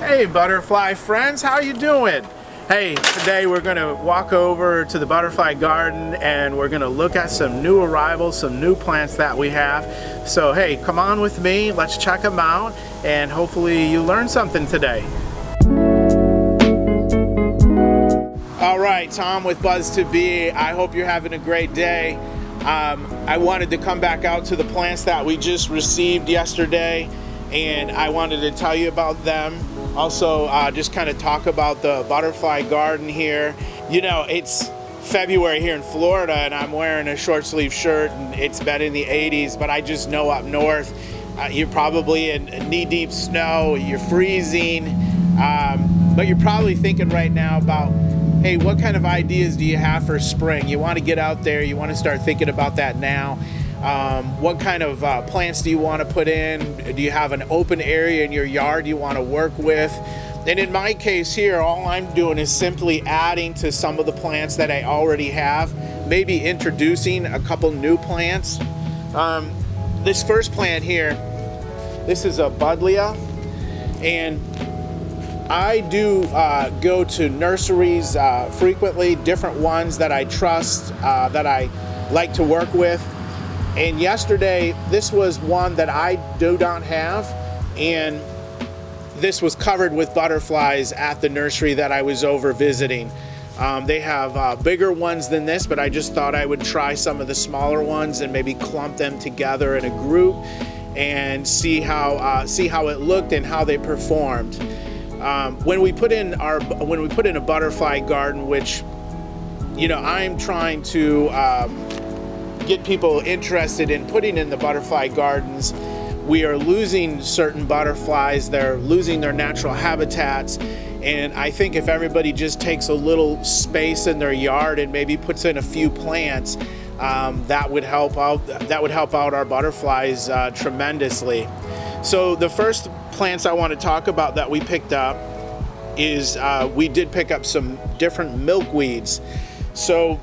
Hey butterfly friends, how you doing? Hey, today we're going to walk over to the butterfly garden and we're going to look at some new arrivals, some new plants that we have. So hey, come on with me, let's check them out and hopefully you learn something today. All right, Tom with BUZZ2BEE. I hope you're having a great day. I wanted to come back out to the plants that we just received yesterday and I wanted to tell you about them. Also, just kind of talk about the butterfly garden here. You know, it's February here in Florida and I'm wearing a short sleeve shirt and it's been in the 80s, but I just know up north, you're probably in knee-deep snow, you're freezing, but you're probably thinking right now about, hey, what kind of ideas do you have for spring? You want to get out there, you want to start thinking about that now. What kind of plants do you want to put in? Do you have an open area in your yard you want to work with? And in my case here, all I'm doing is simply adding to some of the plants that I already have, maybe introducing a couple new plants. This first plant here, this is a Buddleia, and I do go to nurseries frequently, different ones that I trust, that I like to work with. And yesterday, this was one that I do not have, and this was covered with butterflies at the nursery that I was over visiting. They have bigger ones than this, but I just thought I would try some of the smaller ones and maybe clump them together in a group and see how it looked and how they performed. When we put in a butterfly garden, which, you know, I'm trying to get people interested in putting in the butterfly gardens, we are losing certain butterflies. They're losing their natural habitats, and I think if everybody just takes a little space in their yard and maybe puts in a few plants, that would help out our butterflies tremendously. So the first plants I want to talk about that we picked up is we did pick up some different milkweeds. So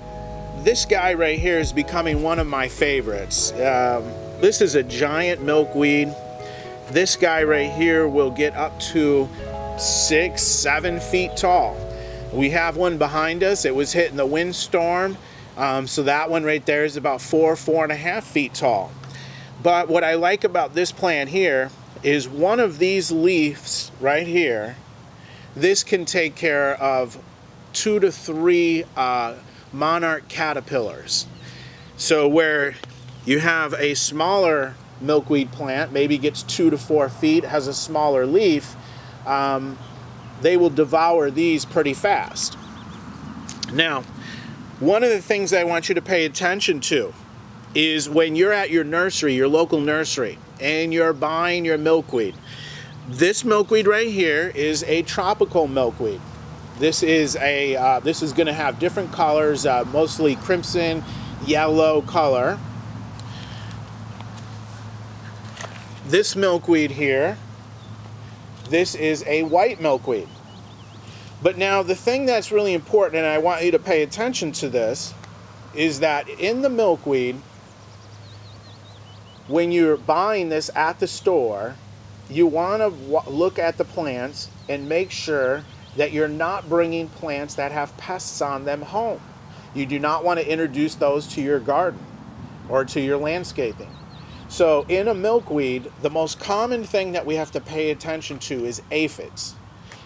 this guy right here is becoming one of my favorites. This is a giant milkweed. This guy right here will get up to 6-7 feet tall. We have one behind us. It was hit in the windstorm. So that one right there is about 4.5 feet tall. But what I like about this plant here is one of these leaves right here, this can take care of 2 to 3 monarch caterpillars. So where you have a smaller milkweed plant, maybe gets 2 to 4 feet, has a smaller leaf, they will devour these pretty fast. Now, one of the things I want you to pay attention to is when you're at your nursery, your local nursery, and you're buying your milkweed. This milkweed right here is a tropical milkweed. This is going to have different colors, mostly crimson, yellow color. This milkweed here, this is a white milkweed. But now the thing that's really important, and I want you to pay attention to this, is that in the milkweed, when you're buying this at the store, you want to look at the plants and make sure that you're not bringing plants that have pests on them home. You do not want to introduce those to your garden or to your landscaping. So in a milkweed, the most common thing that we have to pay attention to is aphids.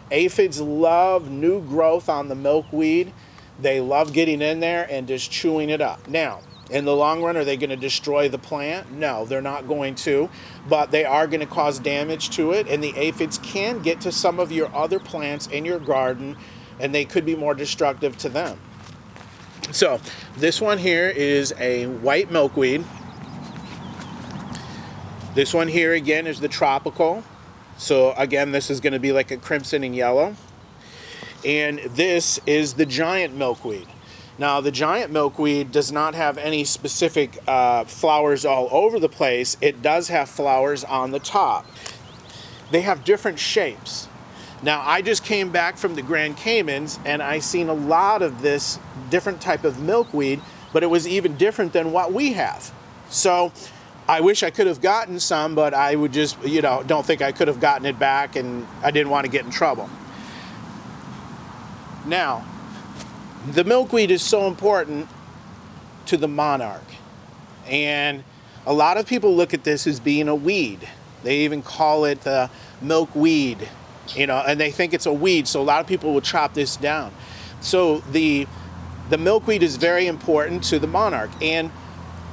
Aphids love new growth on the milkweed. They love getting in there and just chewing it up. Now, in the long run, are they going to destroy the plant? No, they're not going to, but they are going to cause damage to it, and the aphids can get to some of your other plants in your garden, and they could be more destructive to them. So this one here is a white milkweed. This one here again is the tropical. So again, this is going to be like a crimson and yellow. And this is the giant milkweed. Now the giant milkweed does not have any specific flowers all over the place. It does have flowers on the top. They have different shapes. Now I just came back from the Grand Caymans and I seen a lot of this different type of milkweed, but it was even different than what we have. So I wish I could have gotten some, but I would just, don't think I could have gotten it back, and I didn't want to get in trouble. Now, the milkweed is so important to the monarch. And a lot of people look at this as being a weed. They even call it milkweed, and they think it's a weed. So a lot of people will chop this down. So the milkweed is very important to the monarch. And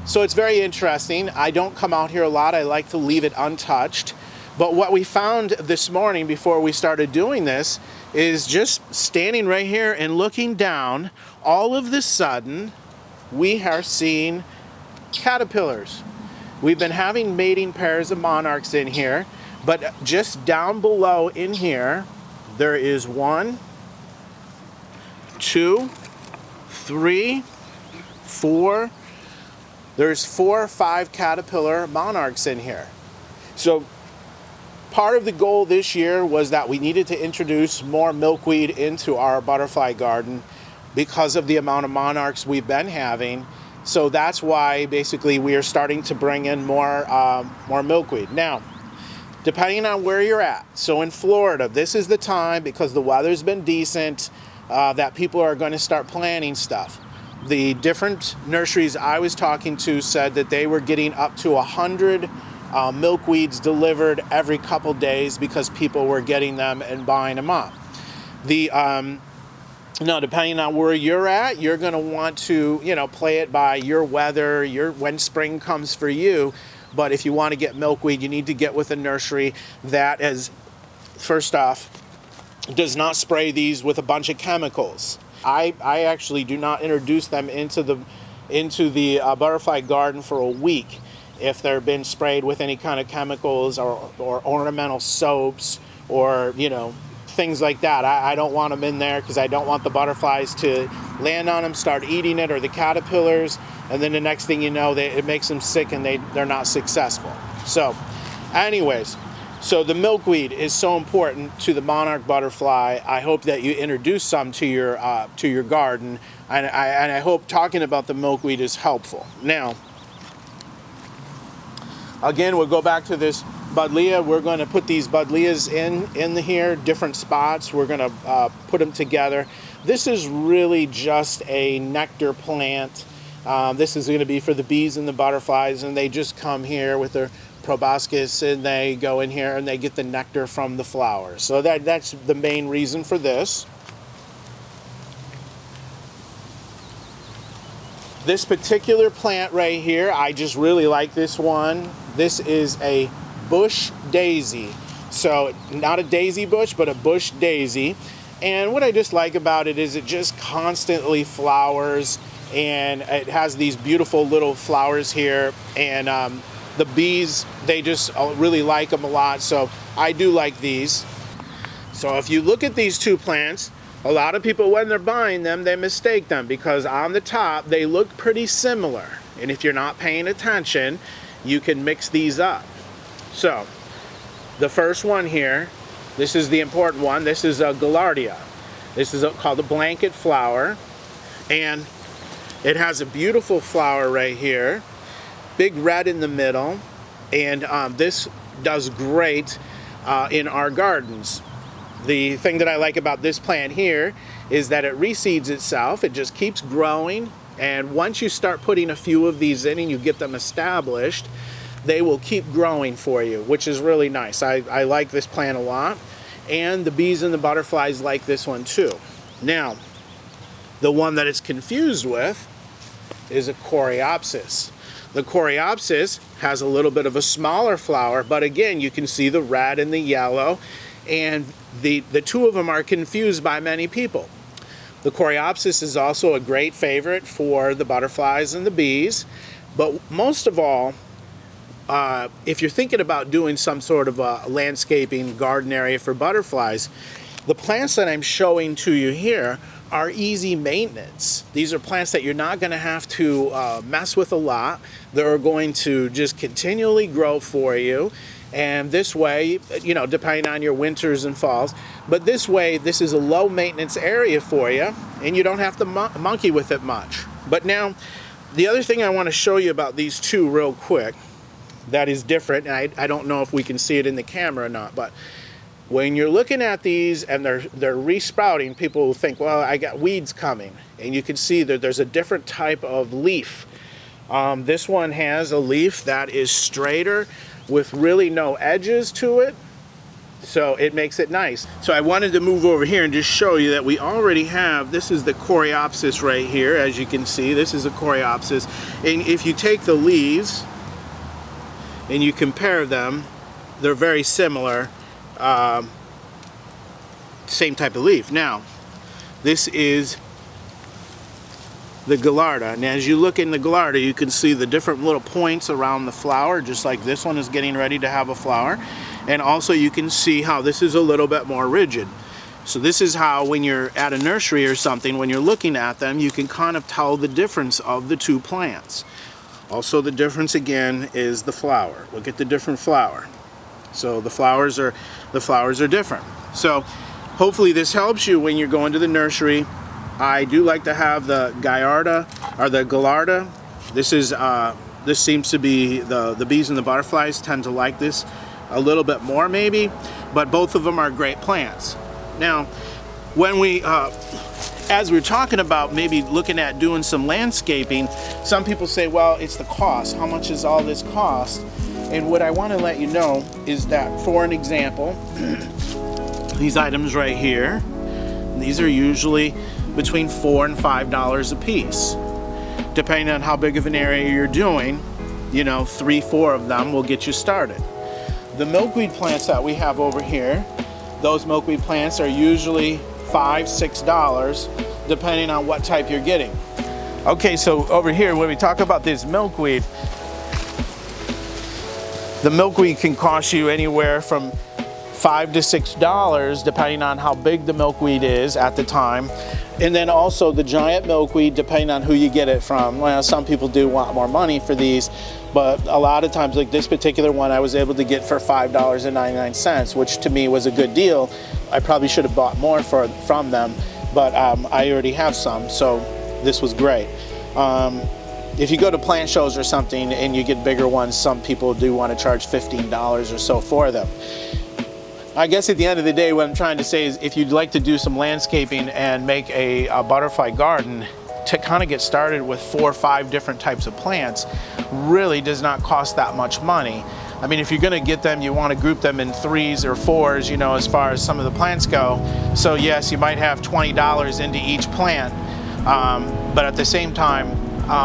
so it's very interesting. I don't come out here a lot. I like to leave it untouched. But what we found this morning before we started doing this is just standing right here and looking down, all of a sudden, we are seeing caterpillars. We've been having mating pairs of monarchs in here, but just down below in here, there is 1, 2, 3, 4. There's 4 or 5 caterpillar monarchs in here. So part of the goal this year was that we needed to introduce more milkweed into our butterfly garden because of the amount of monarchs we've been having. So that's why basically we are starting to bring in more milkweed. Now, depending on where you're at, so in Florida, this is the time, because the weather's been decent, that people are going to start planting stuff. The different nurseries I was talking to said that they were getting up to 100 milkweeds delivered every couple days because people were getting them and buying them up. Now, depending on where you're at, you're going to want to, play it by your weather, when spring comes for you. But if you want to get milkweed, you need to get with a nursery that is, first off, does not spray these with a bunch of chemicals. I actually do not introduce them into the butterfly garden for a week if they're been sprayed with any kind of chemicals or ornamental soaps or things like that. I don't want them in there because I don't want the butterflies to land on them, start eating it, or the caterpillars, and then the next thing you know, it makes them sick and they're not successful. So anyways, so the milkweed is so important to the monarch butterfly. I hope that you introduce some to your garden, and I hope talking about the milkweed is helpful. Now, again, we'll go back to this buddleia. We're going to put these buddleias in here, different spots. We're going to put them together. This is really just a nectar plant. This is going to be for the bees and the butterflies, and they just come here with their proboscis and they go in here and they get the nectar from the flowers. So that's the main reason for this. This particular plant right here, I just really like this one. This is a bush daisy. So not a daisy bush, but a bush daisy. And what I just like about it is it just constantly flowers, and it has these beautiful little flowers here. And the bees, they just really like them a lot. So I do like these. So if you look at these two plants, a lot of people, when they're buying them, they mistake them because on the top, they look pretty similar. And if you're not paying attention, you can mix these up. So the first one here, this is the important one. This is a Gaillardia. This is called a blanket flower. And it has a beautiful flower right here. Big red in the middle. And this does great in our gardens. The thing that I like about this plant here is that it reseeds itself. It just keeps growing. And once you start putting a few of these in and you get them established, they will keep growing for you, which is really nice. I like this plant a lot. And the bees and the butterflies like this one too. Now, the one that it's confused with is a coreopsis. The coreopsis has a little bit of a smaller flower, but again, you can see the red and the yellow. And the two of them are confused by many people. The coreopsis is also a great favorite for the butterflies and the bees. But most of all, if you're thinking about doing some sort of a landscaping garden area for butterflies, the plants that I'm showing to you here are easy maintenance. These are plants that you're not going to have to mess with a lot. They're going to just continually grow for you. And this way, you know, depending on your winters and falls, but this way, this is a low maintenance area for you, and you don't have to monkey with it much. But now, the other thing I want to show you about these two real quick that is different. And I don't know if we can see it in the camera or not, but when you're looking at these and they're resprouting, people will think, well, I got weeds coming. And you can see that there's a different type of leaf. This one has a leaf that is straighter with really no edges to it. So it makes it nice. So I wanted to move over here and just show you that we already have, this is the coreopsis right here. As you can see, this is a coreopsis. And if you take the leaves and you compare them, they're very similar. Same type of leaf. Now, this is the Gaillardia. And as you look in the Gaillardia, you can see the different little points around the flower, just like this one is getting ready to have a flower. And also you can see how this is a little bit more rigid. So this is how, when you're at a nursery or something, when you're looking at them, you can kind of tell the difference of the two plants. Also, the difference again is the flower. Look at the different flower. So the flowers are different. So hopefully this helps you when you're going to the nursery. I do like to have the Gaillardia or the Gaillardia. This seems to be the bees and the butterflies tend to like this a little bit more maybe, but both of them are great plants. Now, when we as we're talking about maybe looking at doing some landscaping, some people say, well, it's the cost. How much does all this cost? And what I want to let you know is that, for an example, these items right here, these are usually between $4 and $5 a piece. Depending on how big of an area you're doing, you know, 3-4 of them will get you started. The milkweed plants that we have over here, those milkweed plants are usually $5-6, depending on what type you're getting. Okay, so over here, when we talk about this milkweed, the milkweed can cost you anywhere from $5 to $6, depending on how big the milkweed is at the time. And then also the giant milkweed, depending on who you get it from. Well, some people do want more money for these, but a lot of times, like this particular one, I was able to get for $5.99, which to me was a good deal. I probably should have bought more from them, but I already have some, so this was great. If you go to plant shows or something and you get bigger ones, some people do want to charge $15 or so for them. I guess at the end of the day, what I'm trying to say is, if you'd like to do some landscaping and make a butterfly garden, to kind of get started with 4 or 5 different types of plants really does not cost that much money. I mean, if you're going to get them, you want to group them in 3s or 4s, you know, as far as some of the plants go. So yes, you might have $20 into each plant, but at the same time,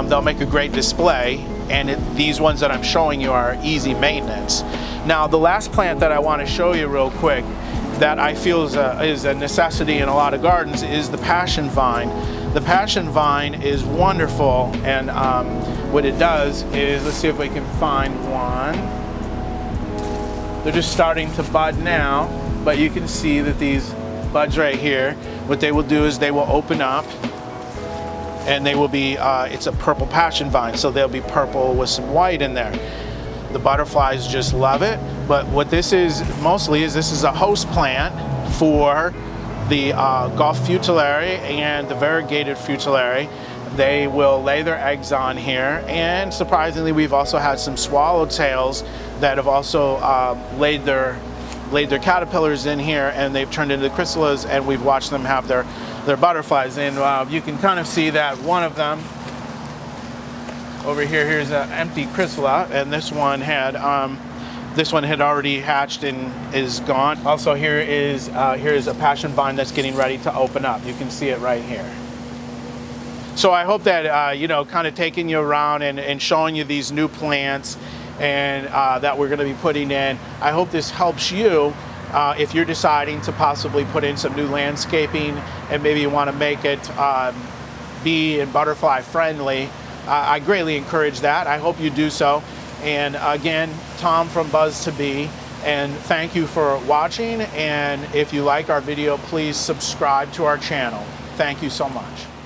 they'll make a great display, and these ones that I'm showing you are easy maintenance. Now, the last plant that I want to show you real quick that I feel is a necessity in a lot of gardens is the passion vine. The passion vine is wonderful, and what it does is, let's see if we can find one. They're just starting to bud now, but you can see that these buds right here, what they will do is they will open up, and they will be, it's a purple passion vine, so they'll be purple with some white in there. The butterflies just love it, but what this is mostly is this is a host plant for the Gulf Fritillary and the variegated Fritillary. They will lay their eggs on here, and surprisingly, we've also had some swallowtails that have also laid their caterpillars in here, and they've turned into chrysalids, and we've watched them have their butterflies. And you can kind of see that one of them over here, here's an empty chrysala, and this one had already hatched and is gone. Also, here's a passion vine that's getting ready to open up. You can see it right here. So I hope that you know, kind of taking you around and showing you these new plants and that we're going to be putting in. I hope this helps you if you're deciding to possibly put in some new landscaping, and maybe you want to make it bee and butterfly friendly. I greatly encourage that. I hope you do so. And again, Tom from BUZZ2BEE, and thank you for watching. And if you like our video, please subscribe to our channel. Thank you so much.